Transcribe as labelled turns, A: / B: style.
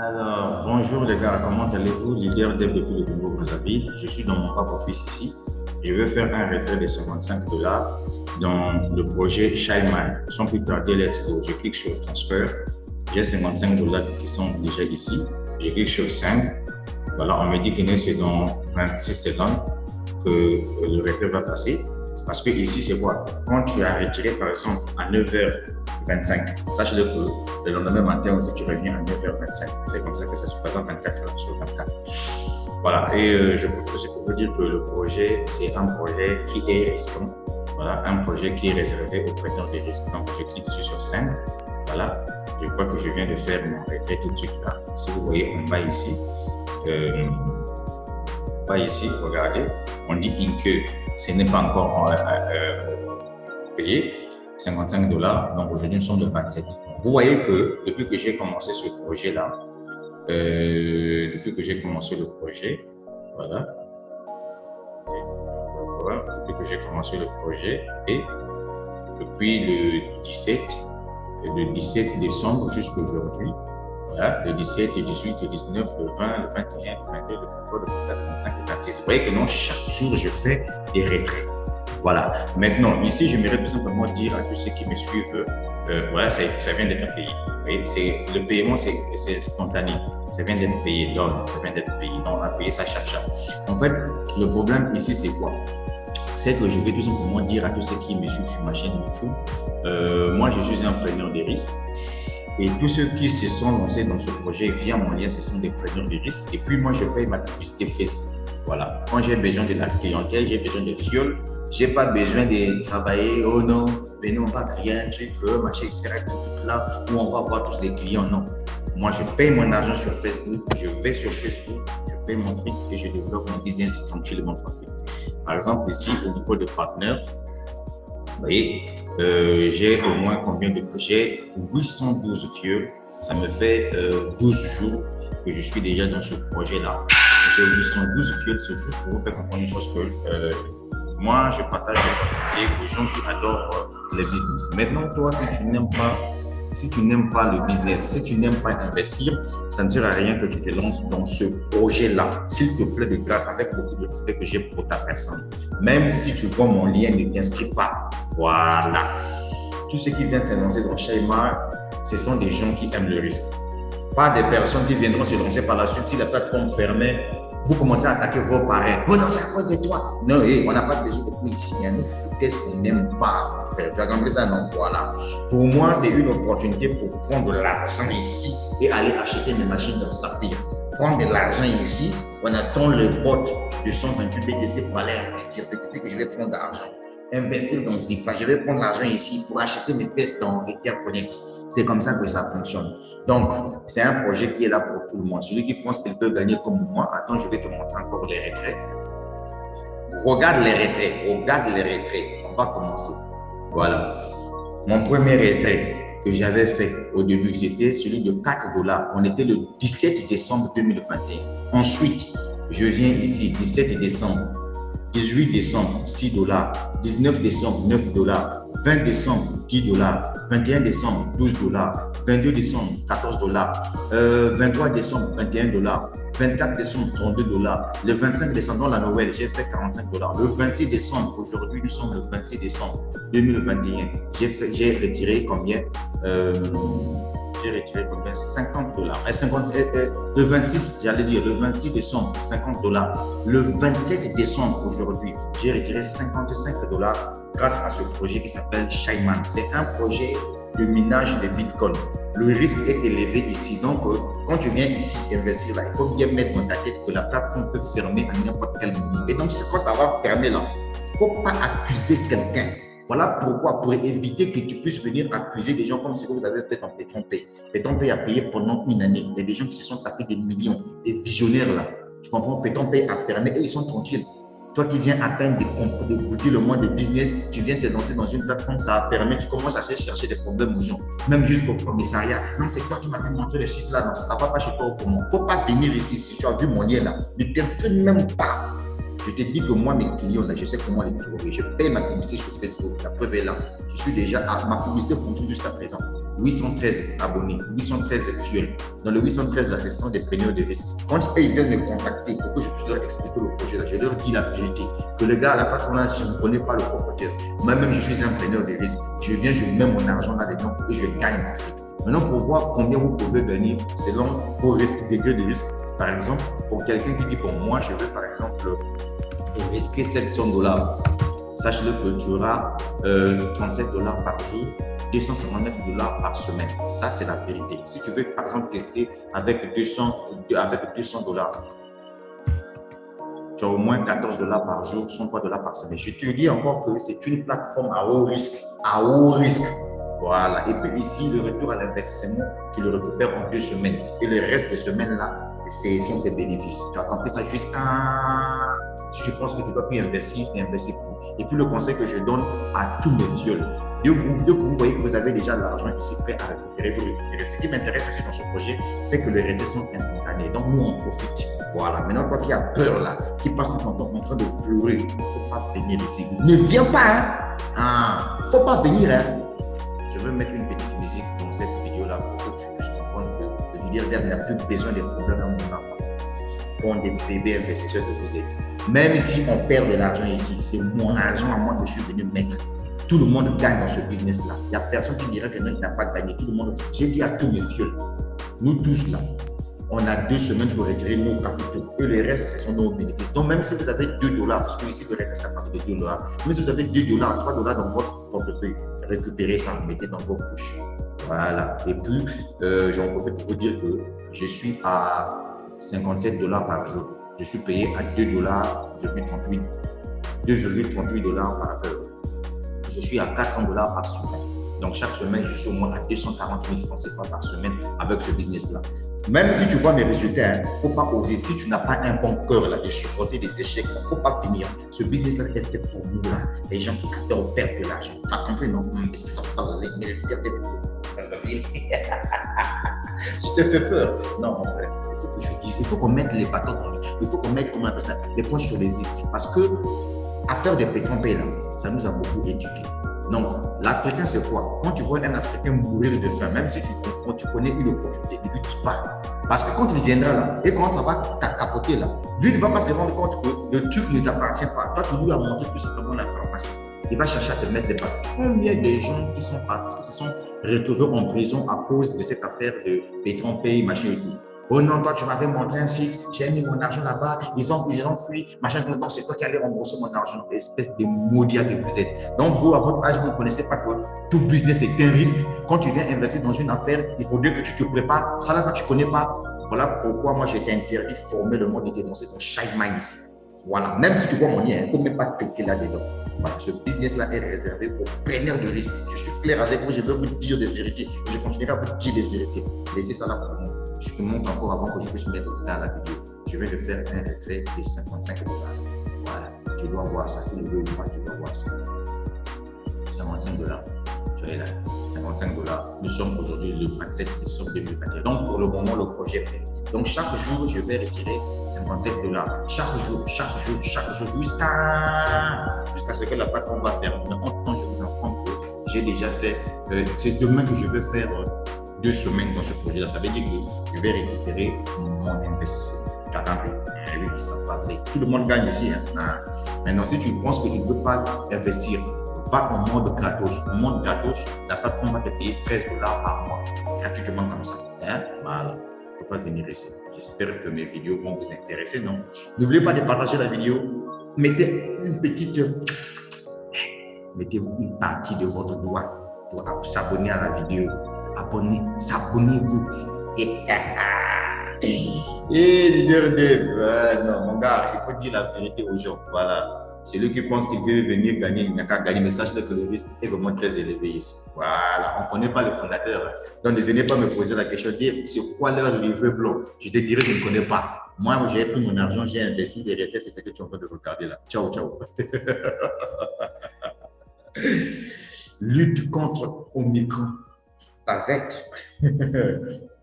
A: Alors, bonjour les gars, comment allez-vous? Leader Dev depuis le Congo Brazzaville. Je suis dans mon propre office ici. Je vais faire un retrait de $55 dans le projet Shyman. Sans plus tarder, let's go. Je clique sur transfert. J'ai $55 qui sont déjà ici. Je clique sur 5. Voilà, on me dit que c'est dans 26 secondes que le retrait va passer. Parce que ici, c'est quoi? Quand tu as retiré, par exemple, à 9h25, sache-le que le lendemain matin aussi, tu reviens à 9h25. C'est comme ça que ça se passe 24 heures sur 24. Voilà, et je profite aussi pour vous dire que le projet, c'est un projet qui est risquant. Voilà, un projet qui est réservé aux prêteurs de risques. Donc, je clique dessus sur 5. Voilà, je crois que je viens de faire mon retrait tout de suite là. Si vous voyez en bas ici, regardez, on dit que ce n'est pas encore payé, $55. Donc aujourd'hui, nous sommes le 27. Vous voyez que depuis que j'ai commencé ce projet-là, voilà, depuis que j'ai commencé le projet et depuis le 17 décembre jusqu'à aujourd'hui, voilà, le 17, le 18, le 19, le 20, le 21, le 22, le 23, le 24, le 25, le 26. Vous voyez que non, chaque jour, je fais des retraits. Voilà. Maintenant, ici, j'aimerais tout simplement dire à tous ceux qui me suivent, voilà, ça vient d'être payé. Le paiement, c'est spontané. Ça vient d'être payé. Donc, ça vient d'être payé. Donc, on a payé ça chaque. En fait, le problème ici, c'est quoi? C'est que je vais tout simplement dire à tous ceux qui me suivent sur ma chaîne YouTube, moi, je suis un preneur de risques. Et tous ceux qui se sont lancés dans ce projet via mon lien, ce sont des preneurs de risques. Et puis moi, je paye ma publicité Facebook. Voilà. Quand j'ai besoin de la clientèle, j'ai besoin de fioles, je n'ai pas besoin de travailler. Oh non, venez, on va créer un truc, machin, etc. Là où on va voir tous les clients. Non. Moi, je paye mon argent sur Facebook. Je vais sur Facebook, je paye mon fric et je développe mon business tranquillement. Par exemple, ici, au niveau de partenaires, vous voyez, j'ai au moins combien de projets? 812 fioles. Ça me fait 12 jours que je suis déjà dans ce projet-là. J'ai 812 fioles. C'est juste pour vous faire comprendre une chose que moi, je partage les gens qui adorent le business. Maintenant, toi, si tu n'aimes pas le business, si tu n'aimes pas investir, ça ne sert à rien que tu te lances dans ce projet-là. S'il te plaît, de grâce, avec beaucoup de respect que j'ai pour ta personne. Même si tu vois mon lien, ne t'inscris pas. Voilà. Tous ceux qui viennent se lancer dans Shyman, ce sont des gens qui aiment le risque. Pas des personnes qui viendront se lancer par la suite. Si la plateforme fermée, vous commencez à attaquer vos parrains. Oh non, c'est à cause de toi. Non, on n'a pas besoin de vous ici. Il y a une foutaise qu'on n'aime pas, frère. Tu as compris ça? Non, voilà. Pour moi, c'est une opportunité pour prendre de l'argent ici et aller acheter mes machines dans Saphir. Prendre de l'argent ici, on attend le bot de 128 BTC pour aller investir. C'est ici que je vais prendre de l'argent. Investir dans Zifa. Je vais prendre l'argent ici pour acheter mes pièces dans EtherConnect. C'est comme ça que ça fonctionne. Donc, c'est un projet qui est là pour tout le monde. Celui qui pense qu'il veut gagner comme moi, attends, je vais te montrer encore les retraits. Regarde les retraits. On va commencer. Voilà. Mon premier retrait que j'avais fait au début, c'était celui de $4. On était le 17 décembre 2021. Ensuite, je viens ici, 17 décembre. 18 décembre, $6, 19 décembre, $9, 20 décembre, $10, 21 décembre, $12, 22 décembre, $14, 23 décembre, $21, 24 décembre, $32, le 25 décembre, dans la Noël, j'ai fait $45, le 26 décembre, aujourd'hui nous sommes le 26 décembre 2021, j'ai retiré combien? J'ai retiré combien? $50. Le 26, j'allais dire, le 26 décembre, $50. Le 27 décembre, aujourd'hui, j'ai retiré $55 grâce à ce projet qui s'appelle Shyman. C'est un projet de minage de Bitcoin. Le risque est élevé ici. Donc, quand tu viens ici investir là, il faut bien mettre dans ta tête que la plateforme peut fermer à n'importe quel moment. Et donc, quand ça va fermer là, il ne faut pas accuser quelqu'un. Voilà pourquoi, pour éviter que tu puisses venir accuser des gens comme ce que vous avez fait dans PaytonPay. PaytonPay a payé pendant une année. Il y a des gens qui se sont tapés des millions, des visionnaires là. Tu comprends? PaytonPay a fermé et ils sont tranquilles. Toi qui viens à peine de goûter le monde des business, tu viens te lancer dans une plateforme, ça a fermé, tu commences à chercher des problèmes aux gens, même jusqu'au commissariat. Non, c'est toi qui m'as fait montrer le site là, non, ça ne va pas chez toi au comment. Il ne faut pas venir ici, si tu as vu mon lien là, ne t'inscris même pas. Je te dis que moi, mes clients, là, je sais comment les trouver. Je paye ma publicité sur Facebook. La preuve est là. Je suis déjà à ma publicité fonctionne jusqu'à présent. 813 abonnés, 813 fioles. Dans le 813, là, ce sont des preneurs de risques. Quand ils viennent me contacter pour que je puisse leur expliquer le projet, là, je leur dis la vérité. Que le gars, à la patronage, je ne connais pas le propriétaire. Moi-même, je suis un preneur de risques. Je viens, je mets mon argent là-dedans et je gagne en fait. Maintenant, pour voir combien vous pouvez gagner selon vos risques, degrés de risque. Par exemple, pour quelqu'un qui dit pour moi, je veux par exemple risquer $700. Sache-le que tu auras $37 par jour, $259 par semaine. Ça, c'est la vérité. Si tu veux, par exemple, tester avec 200 $, tu as au moins $14 par jour, $103 par semaine. Je te dis encore que c'est une plateforme à haut risque. À haut risque. Voilà. Et puis ici, le retour à l'investissement, tu le récupères en 2 semaines. Et le reste des semaines-là, ce sont tes bénéfices. Tu as compris ça jusqu'à… Si je pense que tu ne dois plus investir, investir plus. Et puis le conseil que je donne à tous mes fioles, dès que vous voyez que vous avez déjà l'argent ici prêt à récupérer, vous récupérez. Ce qui m'intéresse aussi dans ce projet, c'est que les retours sont instantanés. Donc nous, on profite. Voilà. Maintenant, toi qui as peur là, qui passe tout ton temps en train de pleurer, il ne faut pas venir ici. Ne viens pas. Il ne faut pas venir. Je veux mettre une petite musique dans cette vidéo-là pour que tu puisses comprendre que le leader n'a plus besoin des problèmes dans mon enfant. On des bébés investisseurs que vous êtes. Même si on perd de l'argent ici, c'est mon argent à moi que je suis venu mettre. Tout le monde gagne dans ce business-là. Il n'y a personne qui dirait que non, il n'a pas gagné. Tout le monde. J'ai dit à tous mes fioles, nous tous là, on a 2 semaines pour retirer nos capitaux. Et le reste, ce sont nos bénéfices. Donc, même si vous avez $2, parce que ici, le reste, c'est à partir de $2. Même si vous avez $2, $3 dans votre portefeuille, récupérez ça, mettez dans vos poches. Voilà. Et puis, j'en profite pour vous dire que je suis à $57 par jour. Je suis payé à $2,38 par heure. Je suis à $400 par semaine. Donc, chaque semaine, je suis au moins à 240 000 francs CFA par semaine avec ce business-là. Même si tu vois mes résultats, il ne faut pas oser. Si tu n'as pas un bon cœur là, de supporter des échecs, il ne faut pas venir. Ce business-là est fait pour nous. Là. Les gens qui adorent perdre de l'argent. Tu as compris, non? Mais sans parler, mais je te fais peur. Non, mon frère, il faut que je dise. Il faut qu'on mette les bâtons dans le… Il faut qu'on mette, comment on appelle ça, les points sur les i. Parce que, affaire de pétromper, là, ça nous a beaucoup éduqués. Donc, l'Africain, c'est quoi? Quand tu vois un Africain mourir de faim, même si tu connais une opportunité, ne lui dis pas. Parce que quand il viendra là, et quand ça va capoter là, lui ne va pas se rendre compte que le truc ne t'appartient pas. Toi, tu lui as montré tout simplement l'information. Il va chercher à te mettre des balles. Combien de gens qui sont partis, qui se sont retrouvés en prison à cause de cette affaire de pétromper, machin et tout? Oh non, toi, tu m'avais montré un site, j'ai mis mon argent là-bas, ils ont fui, machin, donc c'est toi qui allais rembourser mon argent, espèce de maudit que vous êtes. Donc, vous, à votre âge, vous ne connaissez pas que tout business est un risque. Quand tu viens investir dans une affaire, il faudrait que tu te prépares. Ça là, quand tu ne connais pas, voilà pourquoi moi, j'ai interdit formellement de dénoncer ton child mind ici. Voilà, même si tu vois mon lien, il ne faut même pas cliquer là-dedans. Voilà, ce business-là est réservé aux preneurs de risques. Je suis clair avec vous, je vais vous dire des vérités. Je continuerai à vous dire des vérités. Laissez ça là pour moi. Je te montre encore avant que je puisse mettre fin à la vidéo. Je vais te faire un retrait de $55. Voilà, tu dois voir ça. Tu ne veux pas, tu dois voir ça. $55. Tu es là, $55. Nous sommes aujourd'hui le 27 décembre 2021. Donc, pour le moment, le projet est prêt. Donc, chaque jour, je vais retirer $57. Chaque jour, jusqu'à ce que la plateforme va faire. Mais en temps, je vous informe que j'ai déjà fait, c'est demain que je vais faire 2 semaines dans ce projet-là. Ça veut dire que je vais récupérer mon investissement. Tu as compris? Oui, ça va parler. Tout le monde gagne ici. Hein? Maintenant, si tu penses que tu ne peux pas investir, va en mode gratos. En mode gratos, la plateforme va te payer $13 par mois, gratuitement comme ça. Hein? Voilà. Il ne faut pas venir ici. J'espère que mes vidéos vont vous intéresser. Donc, n'oubliez pas de partager la vidéo. Mettez une petite… Mettez-vous une partie de votre doigt pour s'abonner à la vidéo. Abonnez-vous. Leader Dev, non, mon gars, il faut dire la vérité aux gens. Voilà. C'est lui qui pense qu'il veut venir gagner, il n'a qu'à gagner. Mais sachez que le risque est vraiment très élevé ici. Voilà. On ne connaît pas le fondateur. Donc, ne venez pas me poser la question, dire c'est quoi leur livre blanc. Je te dirai, je ne connais pas. Moi, j'ai pris mon argent, j'ai investi, les retraits, c'est ce que tu es en train de regarder là. Ciao, ciao. Lutte contre Omicron. Arrête.